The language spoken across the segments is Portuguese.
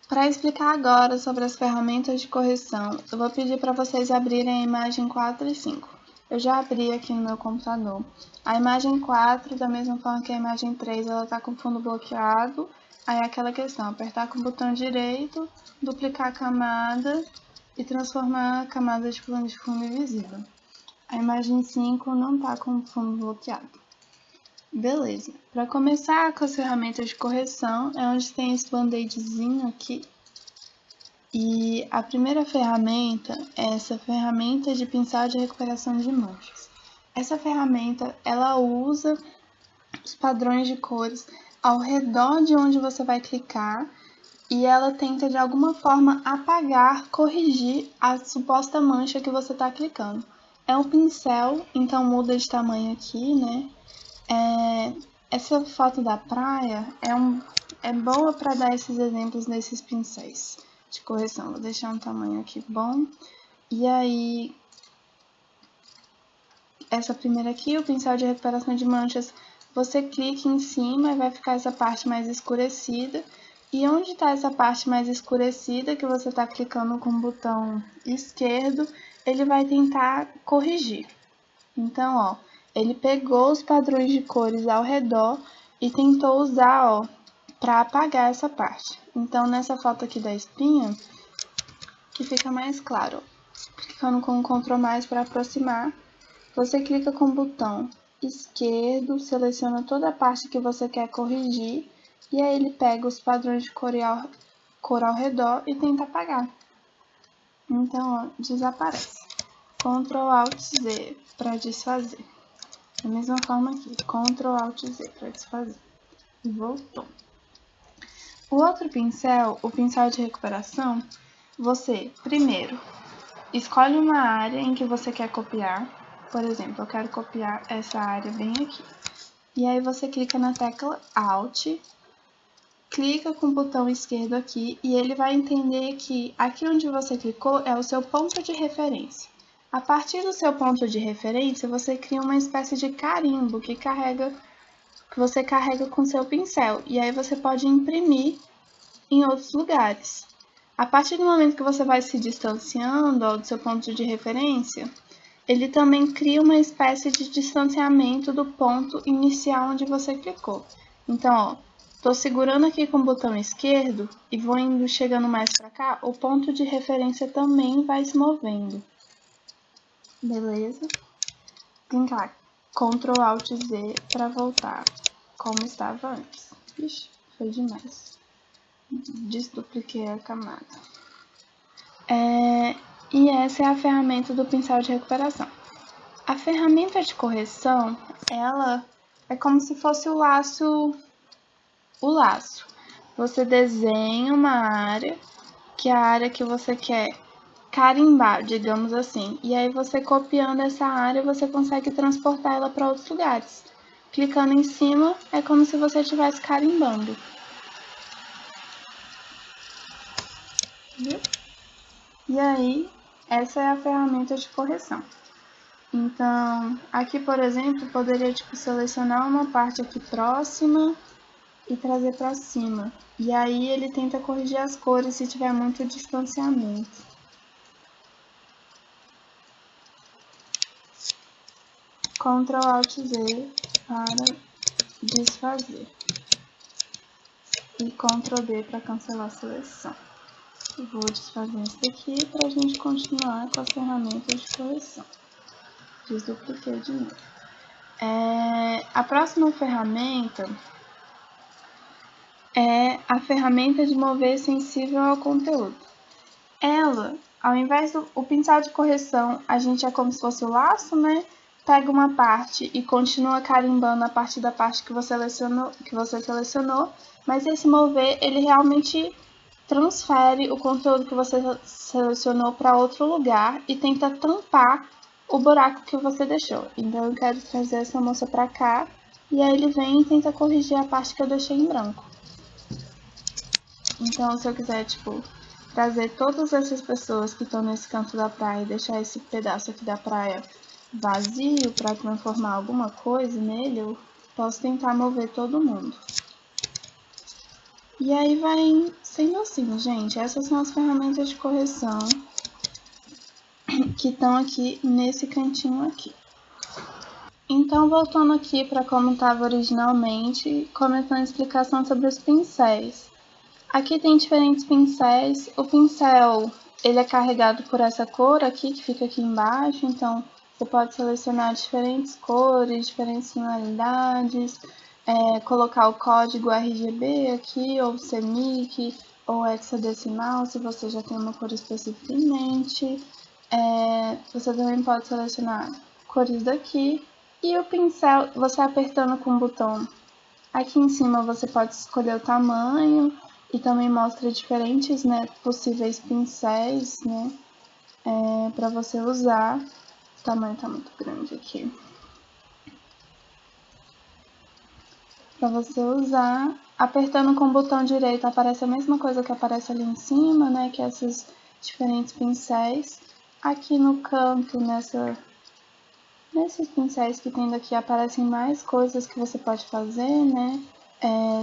Para explicar agora sobre as ferramentas de correção, eu vou pedir para vocês abrirem a imagem 4 e 5. Eu já abri aqui no meu computador. A imagem 4, da mesma forma que a imagem 3, ela está com fundo bloqueado. Aí é aquela questão, apertar com o botão direito, duplicar a camada e transformar a camada de plano de fundo invisível. A imagem 5 não está com o fundo bloqueado. Beleza. Para começar com as ferramentas de correção, é onde tem esse band-aidzinho aqui. E a primeira ferramenta é essa ferramenta de pincel de recuperação de manchas. Essa ferramenta, ela usa os padrões de cores ao redor de onde você vai clicar e ela tenta de alguma forma apagar, corrigir a suposta mancha que você está clicando. É um pincel, então muda de tamanho aqui, né? Essa foto da praia é boa para dar esses exemplos desses pincéis de correção. Vou deixar um tamanho aqui bom. E aí, essa primeira aqui, o pincel de recuperação de manchas, você clica em cima e vai ficar essa parte mais escurecida. E onde está essa parte mais escurecida, que você está clicando com o botão esquerdo, ele vai tentar corrigir. Então, ó, ele pegou os padrões de cores ao redor e tentou usar, para apagar essa parte. Então, nessa foto aqui da espinha, que fica mais claro, clicando com o Ctrl+ para aproximar, você clica com o botão esquerdo, seleciona toda a parte que você quer corrigir, e aí ele pega os padrões de cor ao redor e tenta apagar. Então, ó, desaparece. Ctrl+Alt+Z para desfazer. Da mesma forma aqui, Ctrl+Alt+Z para desfazer. E voltou. O outro pincel, o pincel de recuperação, você, primeiro, escolhe uma área em que você quer copiar. Por exemplo, eu quero copiar essa área bem aqui. E aí você clica na tecla Alt, clica com o botão esquerdo aqui e ele vai entender que aqui onde você clicou é o seu ponto de referência. A partir do seu ponto de referência, você cria uma espécie de carimbo que você carrega com seu pincel. E aí você pode imprimir em outros lugares. A partir do momento que você vai se distanciando do seu ponto de referência, ele também cria uma espécie de distanciamento do ponto inicial onde você clicou. Então, ó, estou segurando aqui com o botão esquerdo e vou indo chegando mais para cá, o ponto de referência também vai se movendo. Beleza? Clicar Ctrl+Alt+Z para voltar como estava antes. Ixi, foi demais. Desdupliquei a camada. E essa é a ferramenta do pincel de recuperação. A ferramenta de correção, ela é como se fosse o laço. Você desenha uma área, que é a área que você quer carimbar, digamos assim. E aí você copiando essa área, você consegue transportar ela para outros lugares. Clicando em cima, é como se você estivesse carimbando. Viu? E aí, essa é a ferramenta de correção. Então, aqui, por exemplo, poderia selecionar uma parte aqui próxima e trazer para cima. E aí ele tenta corrigir as cores se tiver muito distanciamento. Ctrl+Alt+Z para desfazer. E Ctrl+D para cancelar a seleção. Vou desfazer isso daqui para a gente continuar com as ferramentas de correção. Desdupliquei de novo. A próxima ferramenta é a ferramenta de mover sensível ao conteúdo. Ela, ao invés do pincel de correção, a gente é como se fosse o laço, né? Pega uma parte e continua carimbando a partir da parte que você selecionou, mas esse mover, ele realmente transfere o conteúdo que você selecionou para outro lugar e tenta tampar o buraco que você deixou. Então, eu quero trazer essa moça para cá, e aí ele vem e tenta corrigir a parte que eu deixei em branco. Então, se eu quiser, trazer todas essas pessoas que estão nesse canto da praia e deixar esse pedaço aqui da praia vazio para transformar alguma coisa nele, eu posso tentar mover todo mundo. E aí vai sendo assim, gente. Essas são as ferramentas de correção que estão aqui nesse cantinho aqui. Então, voltando aqui para como estava originalmente, começando a explicação sobre os pincéis. Aqui tem diferentes pincéis. O pincel, ele é carregado por essa cor aqui, que fica aqui embaixo. Então, você pode selecionar diferentes cores, diferentes tonalidades, colocar o código RGB aqui, ou CMYK, ou hexadecimal, se você já tem uma cor específica em mente. Você também pode selecionar cores daqui. E o pincel, você apertando com o botão aqui em cima, você pode escolher o tamanho e também mostra diferentes, né, possíveis pincéis, né, para você usar. O tamanho tá muito grande aqui. Para você usar, apertando com o botão direito aparece a mesma coisa que aparece ali em cima, né, que é esses diferentes pincéis. Aqui no canto, nesses pincéis que tem daqui, aparecem mais coisas que você pode fazer, né?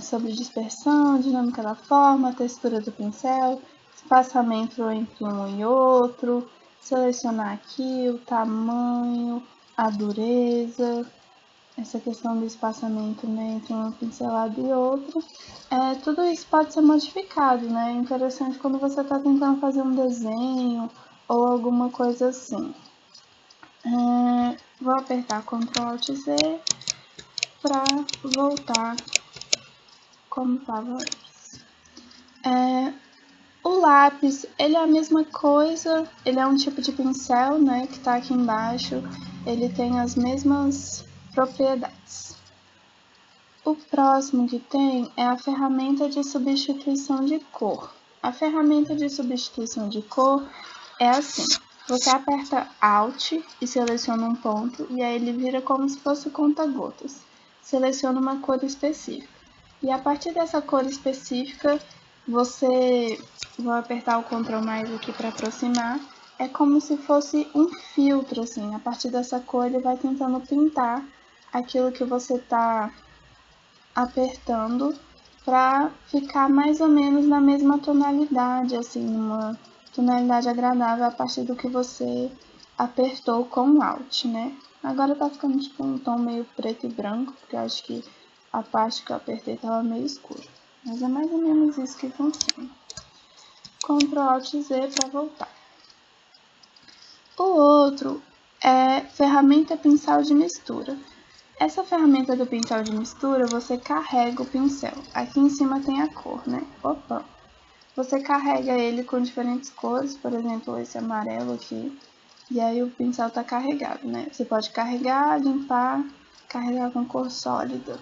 Sobre dispersão, dinâmica da forma, textura do pincel, espaçamento entre um e outro, selecionar aqui o tamanho, a dureza, essa questão do espaçamento, né, entre uma pincelada e outra. Tudo isso pode ser modificado, né? É interessante quando você está tentando fazer um desenho ou alguma coisa assim. Vou apertar Ctrl Alt Z para voltar como estava antes. O lápis, ele é a mesma coisa, ele é um tipo de pincel, né, que está aqui embaixo, ele tem as mesmas propriedades. O próximo que tem é a ferramenta de substituição de cor. A ferramenta de substituição de cor é assim. Você aperta Alt e seleciona um ponto, e aí ele vira como se fosse conta-gotas. Seleciona uma cor específica. E a partir dessa cor específica, vou apertar o Ctrl mais aqui para aproximar, é como se fosse um filtro, assim. A partir dessa cor, ele vai tentando pintar aquilo que você está apertando para ficar mais ou menos na mesma tonalidade, assim, uma tonalidade agradável a partir do que você apertou com o Alt, né? Agora tá ficando tipo um tom meio preto e branco, porque eu acho que a parte que eu apertei tava meio escura. Mas é mais ou menos isso que funciona. Ctrl Alt Z para voltar. O outro é ferramenta pincel de mistura. Essa ferramenta do pincel de mistura, você carrega o pincel. Aqui em cima tem a cor, né? Opa! Você carrega ele com diferentes cores, por exemplo, esse amarelo aqui. E aí o pincel tá carregado, né? Você pode carregar, limpar, carregar com cor sólida.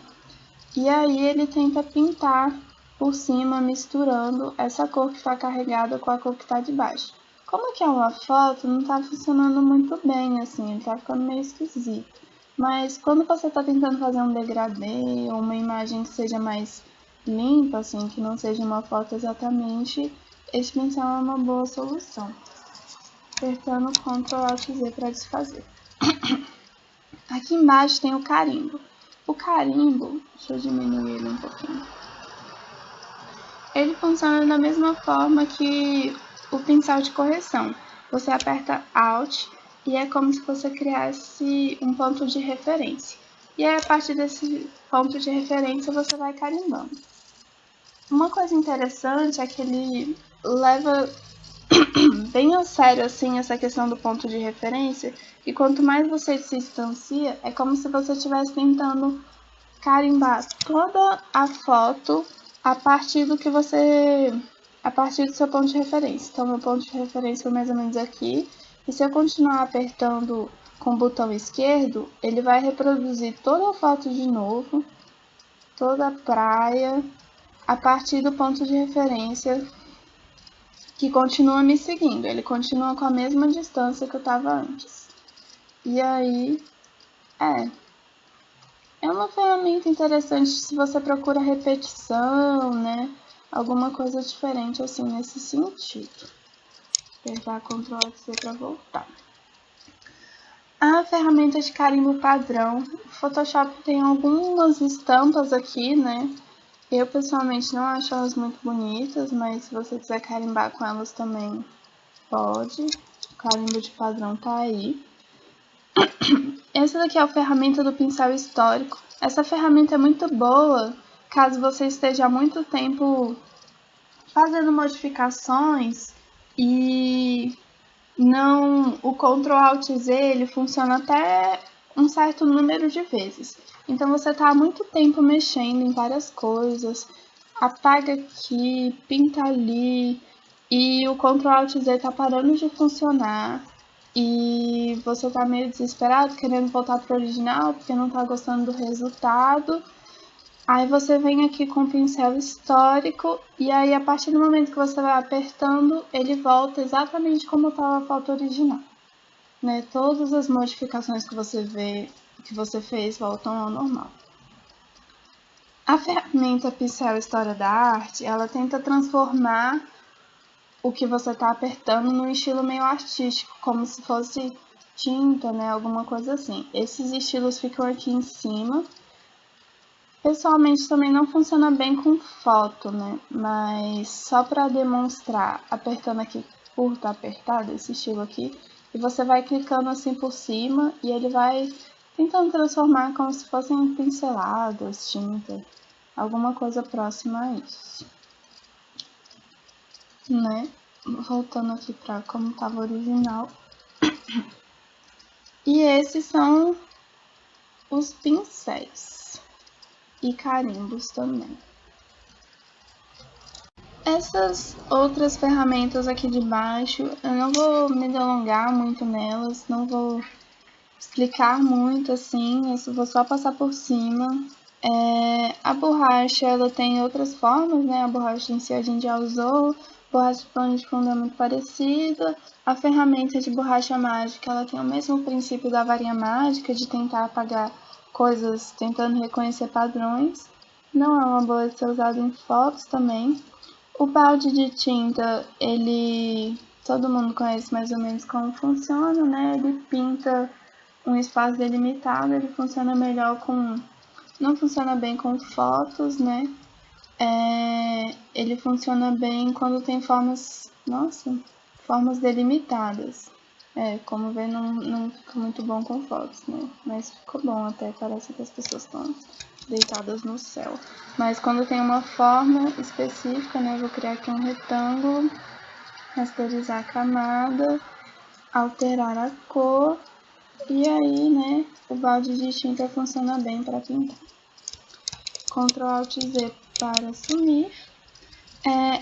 E aí ele tenta pintar por cima, misturando essa cor que está carregada com a cor que está de baixo. Como que é uma foto, não tá funcionando muito bem, assim, ele tá ficando meio esquisito. Mas quando você está tentando fazer um degradê ou uma imagem que seja mais limpa, assim, que não seja uma foto exatamente, esse pincel é uma boa solução. Apertando Ctrl Alt Z para desfazer. Aqui embaixo tem o carimbo. O carimbo, deixa eu diminuir ele um pouquinho. Ele funciona da mesma forma que o pincel de correção. Você aperta Alt e é como se você criasse um ponto de referência. E aí, a partir desse ponto de referência, você vai carimbando. Uma coisa interessante é que ele leva bem a sério assim essa questão do ponto de referência, e quanto mais você se distancia, é como se você estivesse tentando carimbar toda a foto a partir do seu ponto de referência. Então, meu ponto de referência foi mais ou menos aqui, e se eu continuar apertando com o botão esquerdo, ele vai reproduzir toda a foto de novo, toda a praia, a partir do ponto de referência que continua me seguindo. Ele continua com a mesma distância que eu estava antes. E aí, é uma ferramenta interessante se você procura repetição, né? Alguma coisa diferente assim nesse sentido. Apertar Ctrl Alt C para voltar. A ferramenta de carimbo padrão. O Photoshop tem algumas estampas aqui, né? Eu pessoalmente não acho elas muito bonitas, mas se você quiser carimbar com elas também pode. O carimbo de padrão tá aí. Essa daqui é a ferramenta do pincel histórico. Essa ferramenta é muito boa caso você esteja há muito tempo fazendo modificações e não, o Ctrl Alt Z ele funciona até um certo número de vezes. Então você está há muito tempo mexendo em várias coisas, apaga aqui, pinta ali, e o Ctrl Alt Z está parando de funcionar. E você está meio desesperado, querendo voltar para o original, porque não está gostando do resultado. Aí você vem aqui com o pincel histórico e aí a partir do momento que você vai apertando, ele volta exatamente como estava a foto original. Né? Todas as modificações que você vê, que você fez, voltam ao normal. A ferramenta Pincel História da Arte, ela tenta transformar o que você está apertando num estilo meio artístico, como se fosse tinta, né? Alguma coisa assim. Esses estilos ficam aqui em cima. Pessoalmente também não funciona bem com foto, né? Mas só para demonstrar, apertando aqui por estar apertado, esse estilo aqui, e você vai clicando assim por cima e ele vai tentando transformar como se fossem pinceladas, tinta, alguma coisa próxima a isso, né? Voltando aqui para como estava original. E esses são os pincéis e carimbos também. Essas outras ferramentas aqui de baixo, eu não vou me delongar muito nelas, não vou explicar muito assim, eu vou só passar por cima. A borracha, ela tem outras formas, né? A borracha em si a gente já usou, borracha de pano de fundo é muito parecida. A ferramenta de borracha mágica, ela tem o mesmo princípio da varinha mágica, de tentar apagar coisas, tentando reconhecer padrões. Não é uma boa de ser usada em fotos também. O balde de tinta, todo mundo conhece mais ou menos como funciona, né? Ele pinta um espaço delimitado, ele funciona melhor não funciona bem com fotos, né? Ele funciona bem quando tem formas delimitadas. Como vê, não fica muito bom com fotos, né? Mas ficou bom até, parece que as pessoas estão deitadas no céu. Mas quando tem uma forma específica, né? Eu vou criar aqui um retângulo, rasterizar a camada, alterar a cor, e aí, né? O balde de tinta funciona bem para pintar. Ctrl Alt Z para sumir.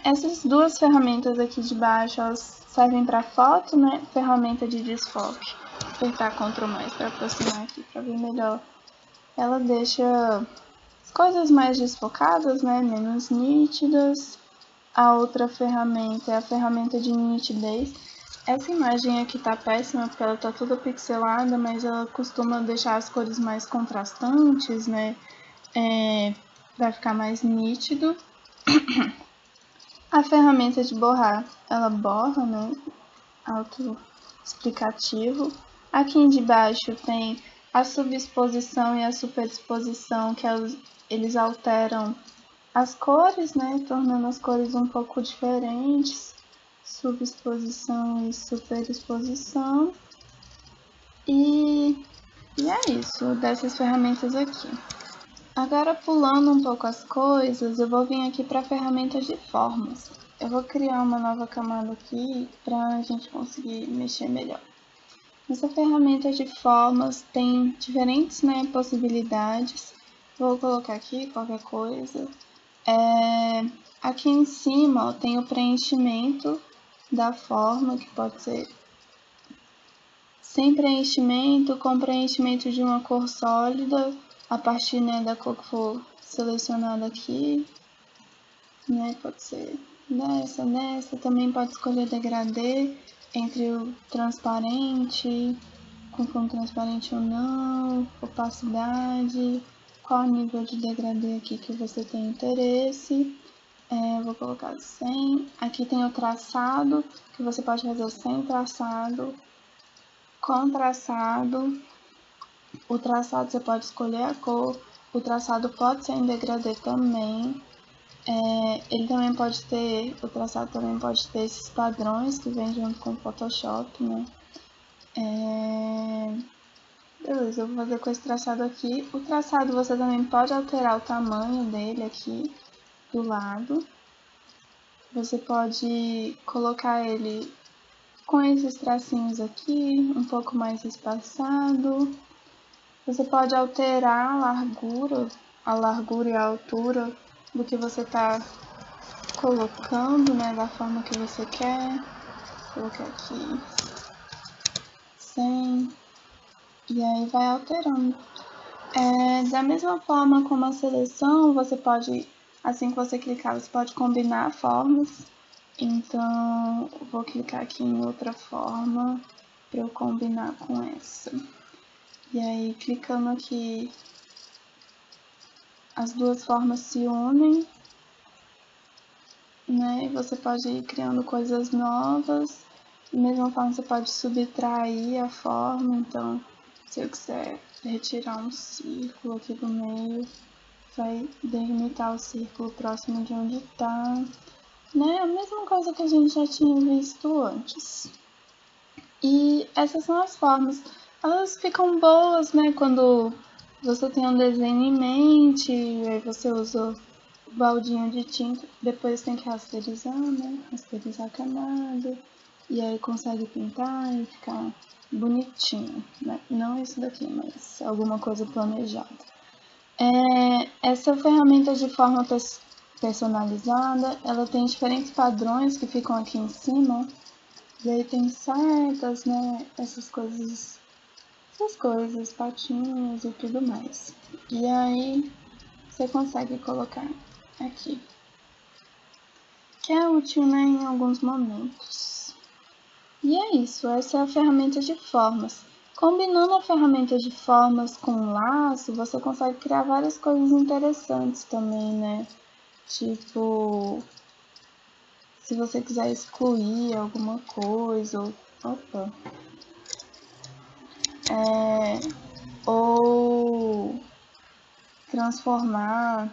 Essas duas ferramentas aqui de baixo, elas servem para foto, né? Ferramenta de desfoque. Vou apertar Ctrl mais para aproximar aqui para ver melhor. Ela deixa as coisas mais desfocadas, né? Menos nítidas. A outra ferramenta é a ferramenta de nitidez. Essa imagem aqui tá péssima porque ela tá toda pixelada, mas ela costuma deixar as cores mais contrastantes, né? Vai ficar mais nítido. A ferramenta de borrar, ela borra, né? Autoexplicativo. Aqui em baixo tem a subexposição e a superexposição, que eles alteram as cores, né? Tornando as cores um pouco diferentes. Subexposição e superexposição. E é isso dessas ferramentas aqui. Agora, pulando um pouco as coisas, eu vou vir aqui para a ferramenta de formas. Eu vou criar uma nova camada aqui para a gente conseguir mexer melhor. Essa ferramenta de formas tem diferentes, né, possibilidades. Vou colocar aqui qualquer coisa. Aqui em cima, ó, tem o preenchimento da forma, que pode ser sem preenchimento, com preenchimento de uma cor sólida, a partir, né, da cor que for selecionada aqui, né, pode ser nessa, também pode escolher degradê entre o transparente, com fundo transparente ou não, opacidade, qual nível de degradê aqui que você tem interesse. Vou colocar 100, aqui tem o traçado, que você pode fazer sem traçado, com traçado. O traçado você pode escolher a cor, o traçado pode ser em degradê também. Ele também pode ter, o traçado também pode ter esses padrões que vem junto com o Photoshop, né? Beleza, eu vou fazer com esse traçado aqui. O traçado você também pode alterar o tamanho dele aqui do lado. Você pode colocar ele com esses tracinhos aqui, um pouco mais espaçado. Você pode alterar a largura e a altura do que você está colocando, né, da forma que você quer. Vou colocar aqui 100 e aí vai alterando. Da mesma forma como a seleção, você pode, assim que você clicar, você pode combinar formas. Então, vou clicar aqui em outra forma para eu combinar com essa. E aí, clicando aqui, as duas formas se unem, né? E você pode ir criando coisas novas. Da mesma forma, você pode subtrair a forma. Então, se eu quiser retirar um círculo aqui do meio, vai delimitar o círculo próximo de onde está. Né? A mesma coisa que a gente já tinha visto antes. E essas são as formas. Elas ficam boas, né? Quando você tem um desenho em mente, aí você usa o baldinho de tinta, depois tem que rasterizar, né? Rasterizar a camada. E aí consegue pintar e ficar bonitinho, né? Não isso daqui, mas alguma coisa planejada. Essa ferramenta de forma personalizada, ela tem diferentes padrões que ficam aqui em cima. E aí tem setas, né? Essas coisas, patinhos e tudo mais. E aí você consegue colocar aqui. Que é útil, né, em alguns momentos. E é isso, essa é a ferramenta de formas. Combinando a ferramenta de formas com o laço, você consegue criar várias coisas interessantes também, né? Tipo, se você quiser excluir alguma coisa, ou transformar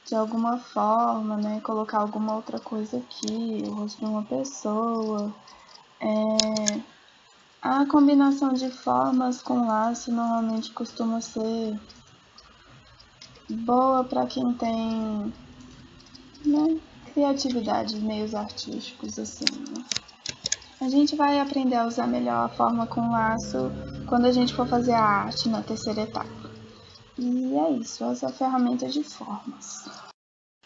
de alguma forma, né? Colocar alguma outra coisa aqui, o rosto de uma pessoa. A combinação de formas com laço normalmente costuma ser boa para quem tem, né, criatividade, meios artísticos, assim, né? A gente vai aprender a usar melhor a forma com laço quando a gente for fazer a arte na terceira etapa. E é isso, essa é a ferramenta de formas.